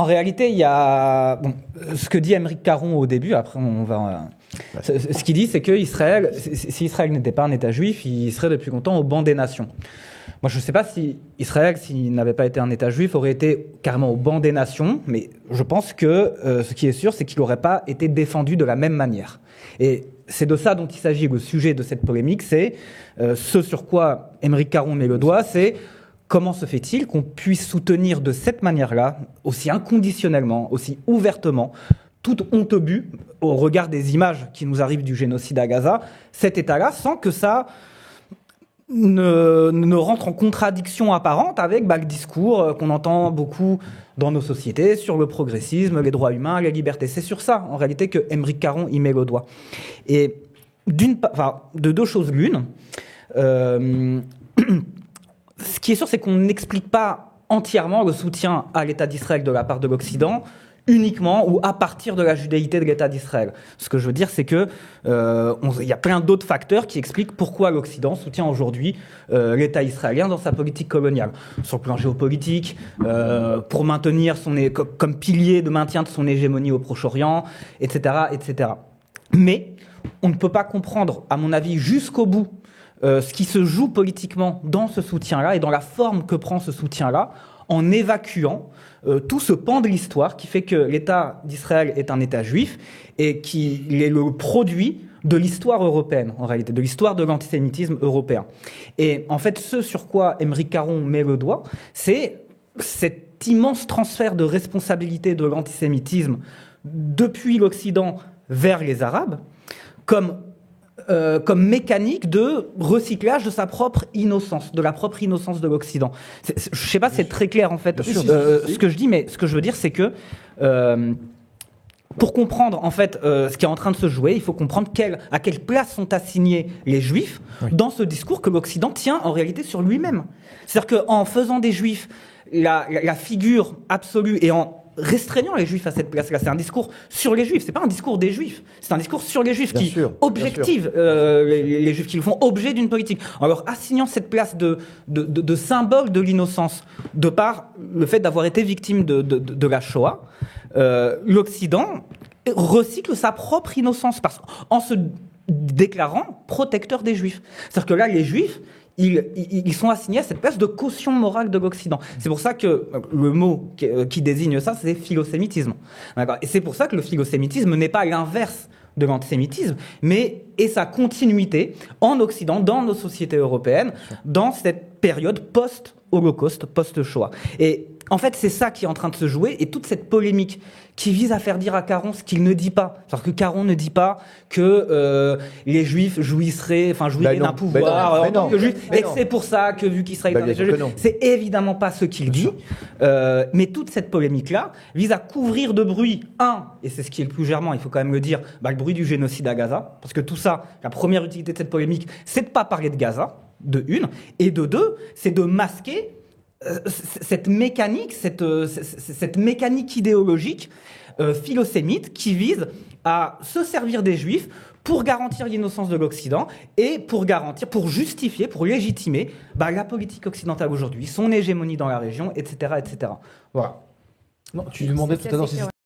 réalité, il y a ce que dit Aymeric Caron au début. Après, on va. Ce qu'il dit, c'est que Israël, si Israël n'était pas un État juif, il serait depuis longtemps au banc des nations. Moi, je ne sais pas si Israël, s'il n'avait pas été un État juif, aurait été carrément au banc des nations, mais je pense que ce qui est sûr, c'est qu'il n'aurait pas été défendu de la même manière. Et c'est de ça dont il s'agit. Le sujet de cette polémique, c'est ce sur quoi Aymeric Caron met le doigt, c'est comment se fait-il qu'on puisse soutenir de cette manière-là, aussi inconditionnellement, aussi ouvertement, toute honte but, au regard des images qui nous arrivent du génocide à Gaza, cet État-là, sans que ça ne rentre en contradiction apparente avec le discours qu'on entend beaucoup dans nos sociétés sur le progressisme, les droits humains, les libertés. C'est sur ça, en réalité, que Aymeric Caron y met le doigt. Et de deux choses l'une, ce qui est sûr, c'est qu'on n'explique pas entièrement le soutien à l'État d'Israël de la part de l'Occident uniquement ou à partir de la judéité de l'État d'Israël. Ce que je veux dire, c'est que y a plein d'autres facteurs qui expliquent pourquoi l'Occident soutient aujourd'hui l'État israélien dans sa politique coloniale. Sur le plan géopolitique, pour maintenir comme pilier de maintien de son hégémonie au Proche-Orient, etc., etc. Mais on ne peut pas comprendre, à mon avis, jusqu'au bout, ce qui se joue politiquement dans ce soutien-là et dans la forme que prend ce soutien-là, en évacuant tout ce pan de l'histoire qui fait que l'État d'Israël est un État juif et qu'il est le produit de l'histoire européenne, en réalité, de l'histoire de l'antisémitisme européen. Et en fait, ce sur quoi Aymeric Caron met le doigt, c'est cet immense transfert de responsabilité de l'antisémitisme depuis l'Occident vers les Arabes, comme mécanique de recyclage de sa propre innocence, de la propre innocence de l'Occident. Je ne sais pas si c'est très clair en fait ce que je dis, mais ce que je veux dire c'est que pour comprendre en fait ce qui est en train de se jouer, il faut comprendre à quelle place sont assignés les Juifs dans ce discours que l'Occident tient en réalité sur lui-même. C'est-à-dire qu'en faisant des Juifs la figure absolue et en restreignant les Juifs à cette place-là. C'est un discours sur les Juifs, c'est pas un discours des Juifs, c'est un discours sur les Juifs qui objective les Juifs, qui le font objet d'une politique. En leur assignant cette place de symbole de l'innocence, de par le fait d'avoir été victime de la Shoah, l'Occident recycle sa propre innocence en se déclarant protecteur des Juifs. C'est-à-dire que là, les Juifs, ils sont assignés à cette place de caution morale de l'Occident. C'est pour ça que le mot qui désigne ça, c'est philosémitisme. D'accord ? Et c'est pour ça que le philosémitisme n'est pas l'inverse de l'antisémitisme, mais est sa continuité en Occident, dans nos sociétés européennes, dans cette période post-Holocauste, post-Shoah. Et en fait, c'est ça qui est en train de se jouer, et toute cette polémique qui vise à faire dire à Caron ce qu'il ne dit pas. C'est-à-dire que Caron ne dit pas que les Juifs jouiraient d'un pouvoir en tant que Juifs, et que c'est pour ça que, vu qu'Israël est un État juif, c'est évidemment pas ce qu'il dit. Mais toute cette polémique-là vise à couvrir de bruit, et c'est ce qui est le plus germant, il faut quand même le dire, le bruit du génocide à Gaza, parce que tout ça, la première utilité de cette polémique, c'est de pas parler de Gaza, de une, et de deux, c'est de masquer cette mécanique, cette mécanique idéologique philosémite qui vise à se servir des Juifs pour garantir l'innocence de l'Occident et pour justifier, pour légitimer la politique occidentale aujourd'hui, son hégémonie dans la région, etc., etc. Voilà. Non, tu demandais tout à l'heure si